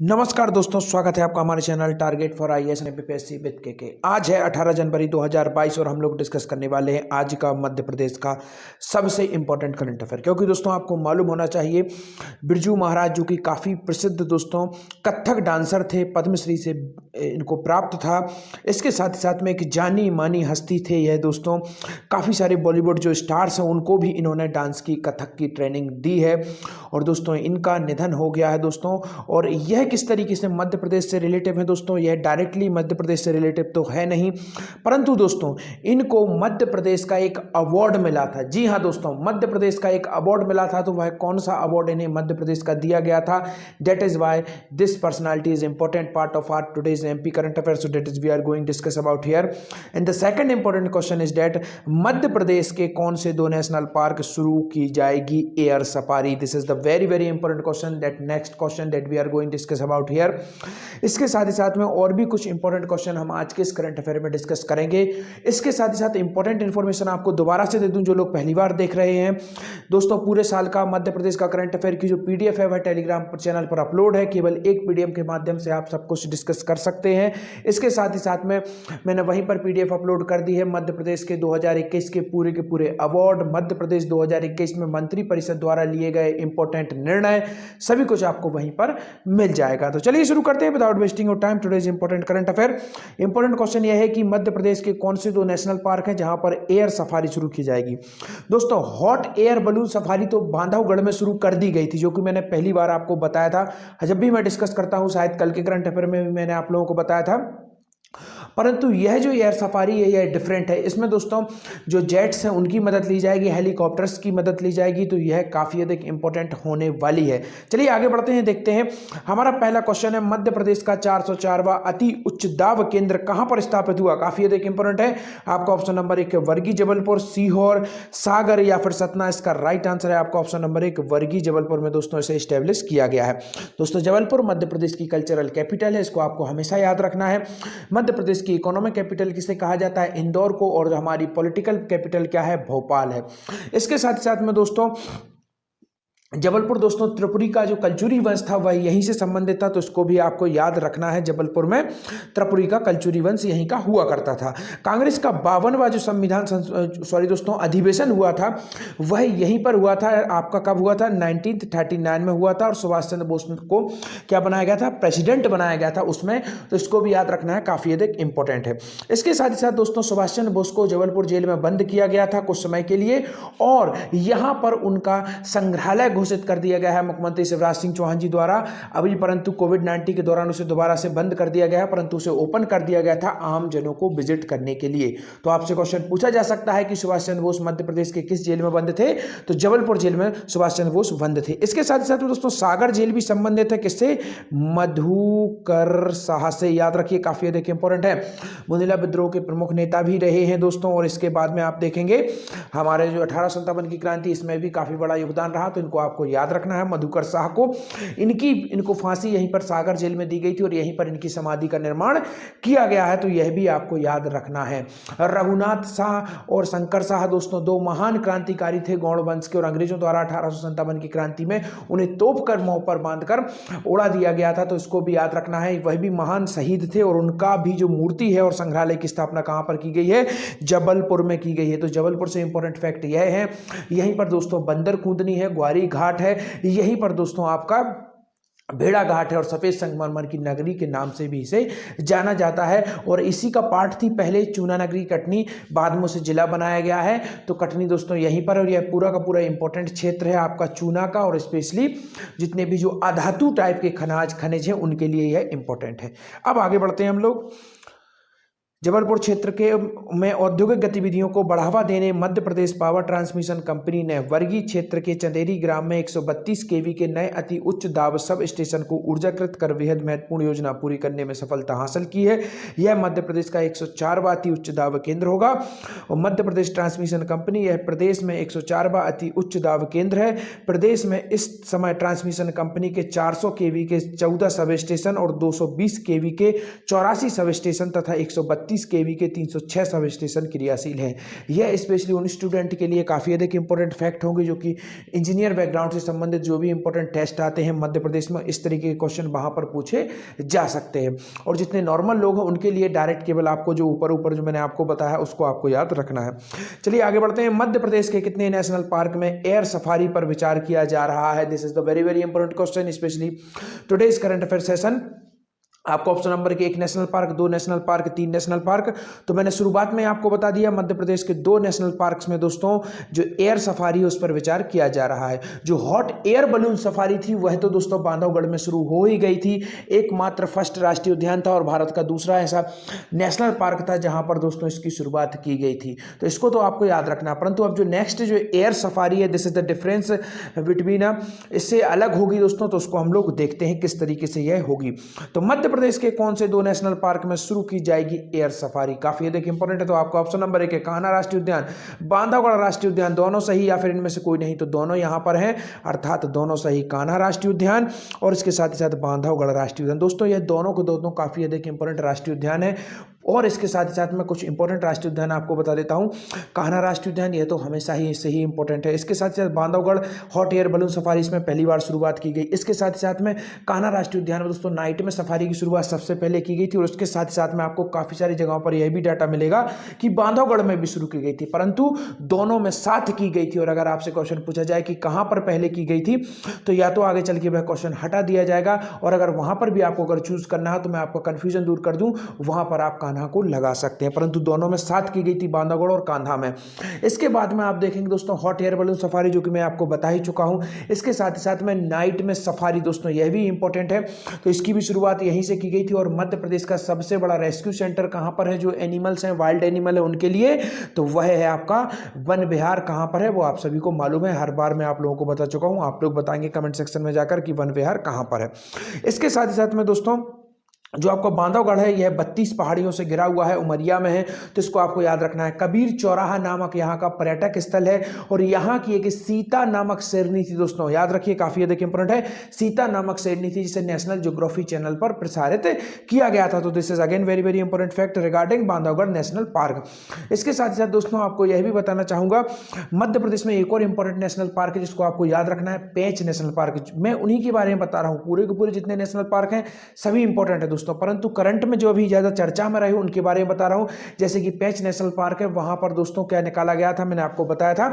नमस्कार दोस्तों, स्वागत है आपका हमारे channel target for IAS and MPSC with के। आज है 18 जनवरी 2022 और हम लोग डिस्कस करने वाले हैं आज का मध्य प्रदेश का सबसे इंपॉर्टेंट करंट अफेयर। क्योंकि दोस्तों आपको मालूम होना चाहिए, बिरजू महाराज जो कि काफ़ी प्रसिद्ध दोस्तों कथक डांसर थे, पद्मश्री से इनको प्राप्त था। इसके साथ ही साथ में एक जानी मानी हस्ती थे यह दोस्तों, काफ़ी सारे बॉलीवुड जो स्टार्स हैं उनको भी इन्होंने डांस की, कथक की ट्रेनिंग दी है। और दोस्तों इनका निधन हो गया है दोस्तों। और यह किस तरीके से मध्य प्रदेश से रिलेटिव है दोस्तों, यह डायरेक्टली मध्य प्रदेश से रिलेटिव तो है नहीं, परंतु दोस्तों इनको मध्य प्रदेश का एक अवार्ड मिला था। जी हाँ दोस्तों, मध्य प्रदेश का एक अवार्ड मिला था। तो वह कौन सा अवार्ड इन्हें मध्य प्रदेश का दिया गया था? That is why this personality is important part of our today's MP current affair, so that is we are going discuss about here. And the second important question is that Madhya Pradesh के कौन से दो national park शुरू की जाएगी air safari? This is the very very important question, that next question that we are going discuss about here. इसके साथ ही साथ में और भी कुछ इंपॉर्टेंट क्वेश्चन हम आज के इस करंट अफेयर में डिस्कस करेंगे। इसके साथ ही साथ इंपॉर्टेंट इंफॉर्मेशन आपको दोबारा से दे दूं, जो लोग पहली बार देख रहे हैं दोस्तों, पूरे साल का मध्य प्रदेश का करंट अफेयर की जो पीडीएफ है वह टेलीग्राम चैनल पर अपलोड है। केवल एक पीडीएफ के माध्यम से आप सब कुछ डिस्कस कर सकते हैं। इसके साथ ही साथ में मैंने वहीं पर पीडीएफ अपलोड कर दी है मध्य प्रदेश के 2021 के पूरे अवार्ड, मध्य प्रदेश 2021 में मंत्री परिषद द्वारा लिए गए इंपॉर्टेंट निर्णय, सभी कुछ आपको वहीं पर मिल जाएगा। तो चलिए शुरू करते हैं without wasting your time today's important current affair. Important question यह है कि मध्य प्रदेश के कौन से दो नेशनल पार्क हैं जहां पर एयर सफारी शुरू की जाएगी? दोस्तों हॉट एयर बलून सफारी तो बांधवगढ़ में शुरू कर दी गई थी, जो कि मैंने पहली बार आपको बताया था। जब भी मैं डिस्कस करता हूं, शायद कल के करंट अफेयर में भी मैंने आप लोगों को बताया था। परंतु यह जो एयर सफारी है यह डिफरेंट है। इसमें दोस्तों जो जेट्स हैं उनकी मदद ली जाएगी, हेलीकॉप्टर्स की मदद ली जाएगी। तो यह काफ़ी अधिक इंपॉर्टेंट होने वाली है। चलिए आगे बढ़ते हैं, देखते हैं। हमारा पहला क्वेश्चन है, मध्य प्रदेश का 404वां अति उच्च दाब केंद्र कहां पर स्थापित हुआ? काफ़ी अधिक इंपॉर्टेंट है। आपका ऑप्शन नंबर 1 वर्गी जबलपुर, सीहोर, सागर या फिर सतना। इसका राइट आंसर है आपका ऑप्शन नंबर 1 वर्गी जबलपुर में दोस्तों इसे स्टैब्लिश किया गया है। दोस्तों जबलपुर मध्य प्रदेश की कल्चरल कैपिटल है, इसको आपको हमेशा याद रखना है। मध्य प्रदेश की इकोनॉमिक कैपिटल किसे कहा जाता है? इंदौर को। और हमारी पॉलिटिकल कैपिटल क्या है? भोपाल है। इसके साथ साथ में दोस्तों जबलपुर दोस्तों त्रिपुरी का जो कलचुरी वंश था वह यहीं से संबंधित था, तो इसको भी आपको याद रखना है। जबलपुर में त्रिपुरी का कलचुरी वंश यहीं का हुआ करता था। कांग्रेस का 52वां जो संविधान दोस्तों अधिवेशन हुआ था वह यहीं पर हुआ था। आपका कब हुआ था? 1939 में हुआ था। और सुभाष चंद्र बोस को क्या बनाया गया था? प्रेसिडेंट बनाया गया था उसमें। तो इसको भी याद रखना है, काफ़ी अधिक इंपॉर्टेंट है। इसके साथ ही साथ दोस्तों सुभाष चंद्र बोस को जबलपुर जेल में बंद किया गया था कुछ समय के लिए, और यहाँ पर उनका संग्रहालय घोषित कर दिया गया है मुख्यमंत्री शिवराज सिंह चौहान जी द्वारा अभी। परंतु कोविड-19 के दौरान उसे दोबारा से बंद कर दिया गया है, परंतु उसे ओपन कर दिया गया था आम जनों को विजिट करने के लिए। तो आपसे क्वेश्चन पूछा जा सकता है कि सुभाष चंद्र बोस मध्य प्रदेश के किस जेल में बंद थे? तो जबलपुर जेल में सुभाष चंद्र बोस बंद थे। इसके साथ ही साथ दोस्तों सागर जेल भी संबंधित है किससे? मधुकर साहा से। याद रखिए, काफी अधिक इंपॉर्टेंट है। बुंदेला विद्रोह के प्रमुख नेता भी रहे हैं दोस्तों। और इसके बाद में आप देखेंगे हमारे जो 1857 की क्रांति, इसमें भी काफी बड़ा योगदान रहा। तो इनको आपको याद रखना है, मधुकर साह को। इनको फांसी यहीं पर सागर जेल में दी गई थी और यहीं पर इनकी समाधि का निर्माण किया गया है। तो यह भी आपको याद रखना है। रघुनाथ साह और शंकर साह दोस्तों दो महान क्रांतिकारी थे गौड़ वंश के, और अंग्रेजों द्वारा 1857 की क्रांति में उन्हें तोप कर मुंह पर बांधकर उड़ा दिया गया था। तो इसको भी याद रखना है। वह भी महान शहीद थे और उनका भी जो मूर्ति है और संग्रहालय की स्थापना कहां पर की गई है? जबलपुर में की गई है। तो जबलपुर से इंपॉर्टेंट फैक्ट यह है, यहीं पर दोस्तों बंदर कूदनी है, ग्वारी घाट है, यहीं पर दोस्तों आपका भेड़ा घाट है, और सफेद संगमरमर की नगरी के नाम से भी इसे जाना जाता है। और इसी का पार्ट थी पहले चूना नगरी कटनी, बाद में उसे जिला बनाया गया है। तो कटनी दोस्तों यहीं पर, और यह पूरा का पूरा इंपॉर्टेंट क्षेत्र है आपका चूना का, और स्पेशली जितने भी जो अधातु टाइप के खनिज हैं उनके लिए यह इंपॉर्टेंट है। अब आगे बढ़ते हैं हम लोग। जबलपुर क्षेत्र के में औद्योगिक गतिविधियों को बढ़ावा देने Madhya Pradesh power transmission company ने वर्गी क्षेत्र के चंदेरी ग्राम में 132 केवी के नए अति उच्च दाब सब स्टेशन को ऊर्जाकृत कर बेहद महत्वपूर्ण योजना पूरी करने में सफलता हासिल की है। यह मध्य प्रदेश का 104वां अति उच्च दाब केंद्र होगा। और मध्य प्रदेश ट्रांसमिशन कंपनी यह प्रदेश में 104वां अति उच्च दाब केंद्र है। प्रदेश में इस समय ट्रांसमिशन कंपनी के 400 केवी के 14 सब स्टेशन और 220 केवी के 84 सब स्टेशन तथा 132 32 केवी के 306 सब स्टेशन क्रियाशील हैं। यह स्पेशली उन स्टूडेंट के लिए काफ़ी अधिक इंपॉर्टेंट फैक्ट होंगे जो कि इंजीनियर बैकग्राउंड से संबंधित जो भी इंपॉर्टेंट टेस्ट आते हैं मध्य प्रदेश में, इस तरीके के क्वेश्चन वहाँ पर पूछे जा सकते हैं। और जितने नॉर्मल लोग हैं उनके लिए डायरेक्ट केवल आपको जो ऊपर जो मैंने आपको बताया उसको आपको याद रखना है। चलिए आगे बढ़ते हैं। मध्य प्रदेश के कितने नेशनल पार्क में एयर सफारी पर विचार किया जा रहा है? This is the very very important question, specially today's current affair session. आपको ऑप्शन नंबर के 1 national park, 2 national park, 3 national park. तो मैंने शुरुआत में आपको बता दिया मध्य प्रदेश के 2 नेशनल पार्क्स में दोस्तों जो एयर सफारी है उस पर विचार किया जा रहा है। जो हॉट एयर बलून सफारी थी वह तो दोस्तों बांधवगढ़ में शुरू हो ही गई थी। एकमात्र फर्स्ट राष्ट्रीय उद्यान था और भारत का दूसरा ऐसा नेशनल पार्क था जहां पर दोस्तों इसकी शुरुआत की गई थी। तो इसको तो आपको याद रखना। परंतु अब जो नेक्स्ट जो एयर सफारी है, this is the difference between, इससे अलग होगी दोस्तों। तो उसको हम लोग देखते हैं किस तरीके से यह होगी। तो मध्य प्रदेश के कौन से 2 नेशनल पार्क में शुरू की जाएगी एयर सफारी? काफी अधिक इंपॉर्टेंट है। तो आपको ऑप्शन नंबर 1 है कान्हा राष्ट्रीय उद्यान, बांधवगढ़ राष्ट्रीय उद्यान, दोनों सही या फिर इनमें से कोई नहीं तो दोनों यहां पर हैं, अर्थात दोनों सही। कान्हा राष्ट्रीय उद्यान और इसके साथ ही साथ बांधवगढ़ राष्ट्रीय उद्यान। दोस्तों ये दोनों को दोनों काफी अधिक इंपॉर्टेंट राष्ट्रीय उद्यान है। और इसके साथ ही साथ मैं कुछ इंपॉर्टेंट राष्ट्रीय उद्यान आपको बता देता हूं। कान्हा राष्ट्रीय उद्यान यह तो हमेशा ही इससे ही इंपॉर्टेंट है। इसके साथ ही साथ Bandhavgarh hot air balloon safari इसमें पहली बार शुरुआत की गई। इसके साथ ही साथ में कान्हा राष्ट्रीय उद्यान में दोस्तों नाइट में सफारी की शुरुआत सबसे पहले की गई थी। और उसके साथ ही साथ में आपको काफी सारी जगहों पर यह भी डाटा मिलेगा कि बांधवगढ़ में भी शुरू की गई थी, परंतु दोनों में साथ की गई थी। और अगर आपसे क्वेश्चन पूछा जाए कि कहां पर पहले की गई थी तो या तो आगे चल के वह क्वेश्चन हटा दिया जाएगा, और अगर वहां पर भी आपको अगर चूज करना है तो मैं आपको कंफ्यूजन दूर कर दूं, वहां पर आप कान्हा को लगा सकते हैं। परंतु दोनों में साथ की गई थी, बांधवगढ़ और कान्हा में। इसके बाद में आप देखेंगे दोस्तों हॉट एयर बलून सफारी जो कि मैं आपको बता ही चुका हूं। इसके साथ ही साथ में नाइट में सफारी दोस्तों यह भी इंपॉर्टेंट है। तो इसकी भी शुरुआत यहीं से की गई थी। और मध्य प्रदेश का सबसे बड़ा रेस्क्यू सेंटर कहां पर है जो एनिमल्स हैं, वाइल्ड एनिमल है उनके लिए, तो वह है आपका वन विहार। कहां पर है वो आप सभी को मालूम है, हर बार मैं आप लोगों को बता चुका हूं। आप लोग बताएंगे कमेंट सेक्शन में जाकर कि वन विहार कहां पर है। इसके साथ ही साथ में दोस्तों जो आपको बांधवगढ़ है यह 32 पहाड़ियों से घिरा हुआ है, उमरिया में है। तो इसको आपको याद रखना है। कबीर चौराहा नामक यहाँ का पर्यटक स्थल है। और यहाँ की एक सीता नामक शेरनी थी दोस्तों, याद रखिए काफी अधिक इंपॉर्टेंट है। सीता नामक शेरनी थी जिसे नेशनल ज्योग्राफी चैनल पर प्रसारित किया गया था। तो this is again very very important fact regarding Bandhavgarh national park. इसके साथ ही साथ दोस्तों आपको यह भी बताना चाहूंगा मध्य प्रदेश में एक और इंपॉर्टेंट नेशनल पार्क है जिसको आपको याद रखना है, पेंच नेशनल पार्क। मैं उन्हीं के बारे में बता रहा हूँ। पूरे के पूरे जितने नेशनल पार्क हैं सभी इंपॉर्टेंट है दोस्तों, परंतु करंट में जो अभी ज्यादा चर्चा में रहे उनके बारे में बता रहा हूं। जैसे कि पेंच नेशनल पार्क है, वहां पर दोस्तों क्या निकाला गया था, मैंने आपको बताया था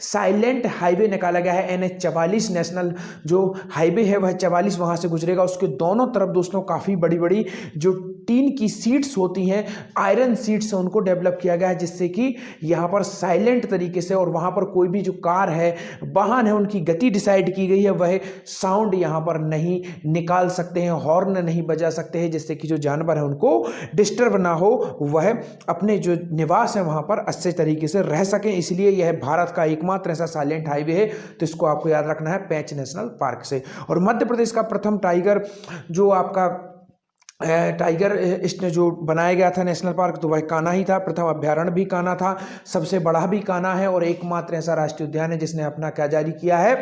साइलेंट हाईवे निकाला गया है। NH 44 नेशनल जो हाईवे है वह 44 वहां से गुजरेगा। उसके दोनों तरफ दोस्तों काफी बड़ी बड़ी जो टीन की सीट्स होती हैं, आयरन सीट्स है, उनको डेवलप किया गया है जिससे कि यहां पर साइलेंट तरीके से, और वहां पर कोई भी जो कार है, वाहन है, उनकी गति डिसाइड की गई है। वह साउंड यहां पर नहीं निकाल सकते हैं, हॉर्न नहीं बजा सकते हैं, जिससे कि जो जानवर है उनको डिस्टर्ब ना हो, वह अपने जो निवास है वहां पर अच्छे तरीके से रह सकें। इसलिए यह भारत का एकमात्र ऐसा साइलेंट हाईवे है। तो इसको आपको याद रखना है पेंच नेशनल पार्क से। और मध्य प्रदेश का प्रथम टाइगर जो आपका टाइगर इसने जो बनाया गया था नेशनल पार्क, तो वह कान्हा ही था। प्रथम अभ्यारण्य भी कान्हा था, सबसे बड़ा भी कान्हा है, और एकमात्र ऐसा राष्ट्रीय उद्यान है जिसने अपना क्या जारी किया है,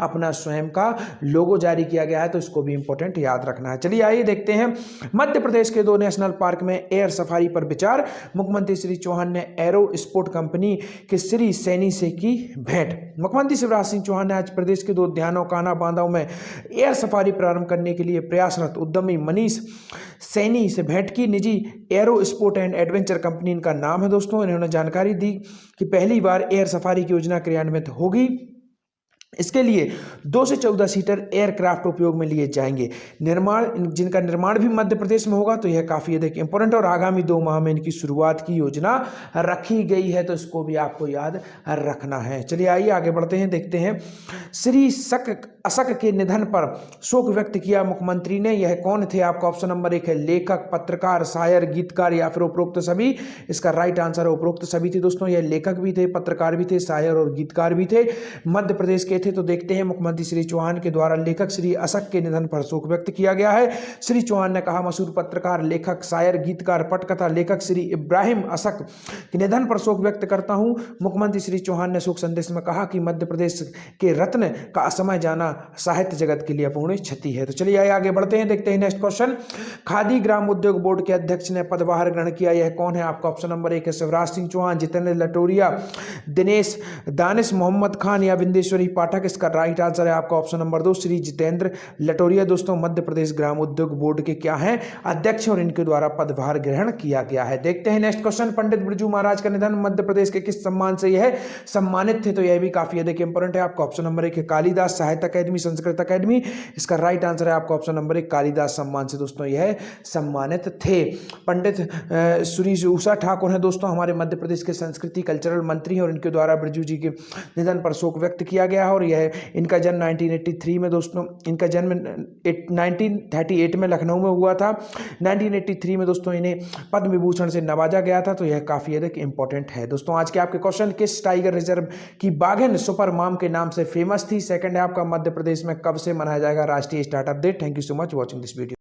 अपना स्वयं का लोगो जारी किया गया है। तो इसको भी इंपॉर्टेंट याद रखना है। चलिए आइए देखते हैं मध्य प्रदेश के 2 नेशनल पार्क में एयर सफारी पर विचार। मुख्यमंत्री श्री चौहान ने एरो स्पोर्ट कंपनी के श्री सैनी से की भेंट। मुख्यमंत्री शिवराज सिंह चौहान ने आज प्रदेश के 2 उद्यानों कान्हा बांधव में एयर सफारी प्रारंभ करने के लिए प्रयासरत उद्यमी मनीष सैनी से भेंट की। निजी arrow sport and adventure company इनका नाम है दोस्तों। इन्होंने जानकारी दी कि पहली बार एयर सफारी की योजना क्रियान्वित होगी। इसके लिए 2 से 14 सीटर एयरक्राफ्ट उपयोग में लिए जाएंगे। जिनका निर्माण भी मध्य प्रदेश में होगा। तो यह काफी अधिक इंपॉर्टेंट, और आगामी 2 माह में इनकी शुरुआत की योजना रखी गई है। तो इसको भी आपको याद रखना है। चलिए आइए आगे बढ़ते हैं, देखते हैं। श्री अशक के निधन पर शोक व्यक्त किया मुख्यमंत्री ने। यह कौन थे? आपका ऑप्शन नंबर 1 है लेखक, पत्रकार, शायर, गीतकार, या फिर उपरोक्त सभी। इसका राइट आंसर है उपरोक्त सभी थे दोस्तों। यह लेखक भी थे, पत्रकार भी थे, शायर और गीतकार भी थे, मध्य प्रदेश के थे। तो देखते हैं मुख्यमंत्री श्री चौहान के द्वारा लेखक श्री अशक के निधन पर शोक व्यक्त किया गया है। श्री चौहान ने कहा, मशहूर पत्रकार, लेखक, शायर, गीतकार, पटकथा लेखक श्री इब्राहिम अशक के निधन पर शोक व्यक्त करता हूं। मुख्यमंत्री श्री चौहान ने शोक संदेश में कहा कि मध्य प्रदेश के रत्न का असमय जाना साहित्य जगत के लिए अपूर्णीय क्षति है। तो चलिए आगे बढ़ते हैं, देखते हैं नेक्स्ट क्वेश्चन। खादी ग्राम उद्योग बोर्ड के अध्यक्ष ने पदभार ग्रहण किया, यह कौन है? आपका ऑप्शन नंबर 1 है शिवराज सिंह चौहान, जितेंद्र लटोरिया, दिनेश दानिश मोहम्मद खान या बिंदेश्वरी पाठक। इसका राइट आंसर है आपका ऑप्शन नंबर 2 श्री जितेंद्र लटोरिया। दोस्तों मध्य प्रदेश ग्राम उद्योग बोर्ड के क्या हैं? अध्यक्ष, और इनके द्वारा पदभार ग्रहण किया गया है। देखते हैं नेक्स्ट क्वेश्चन। पंडित बिरजू महाराज का निधन मध्य प्रदेश के किस सम्मान से यह सम्मानित थे? तो यह भी काफी अधिक इंपॉर्टेंट है। आपका ऑप्शन नंबर 1 है कालिदास साहित्य अकादमी, संस्कृत अकादमी। इसका राइट आंसर है आपका ऑप्शन नंबर 1 कालिदास सम्मान से दोस्तों यह सम्मानित थे। पंडित श्री उषा ठाकुर हैं दोस्तों, हमारे मध्य प्रदेश के संस्कृति कल्चरल मंत्री हैं, और इनके द्वारा बिरजू जी के निधन पर शोक व्यक्त किया गया है। और यह इनका जन्म 1983 में दोस्तों, इनका जन्म 1938 में लखनऊ में हुआ था। 1983 में दोस्तों इन्हें पद्म विभूषण से नवाजा गया था। तो यह काफी अधिक इंपॉर्टेंट है। दोस्तों आज के आपके क्वेश्चन, किस टाइगर रिजर्व की बाघिन सुपर मॉम के नाम से फेमस थी? सेकंड है आपका मध्य प्रदेश में कब से मनाया जाएगा राष्ट्रीय startup day? Thank you so much watching this video.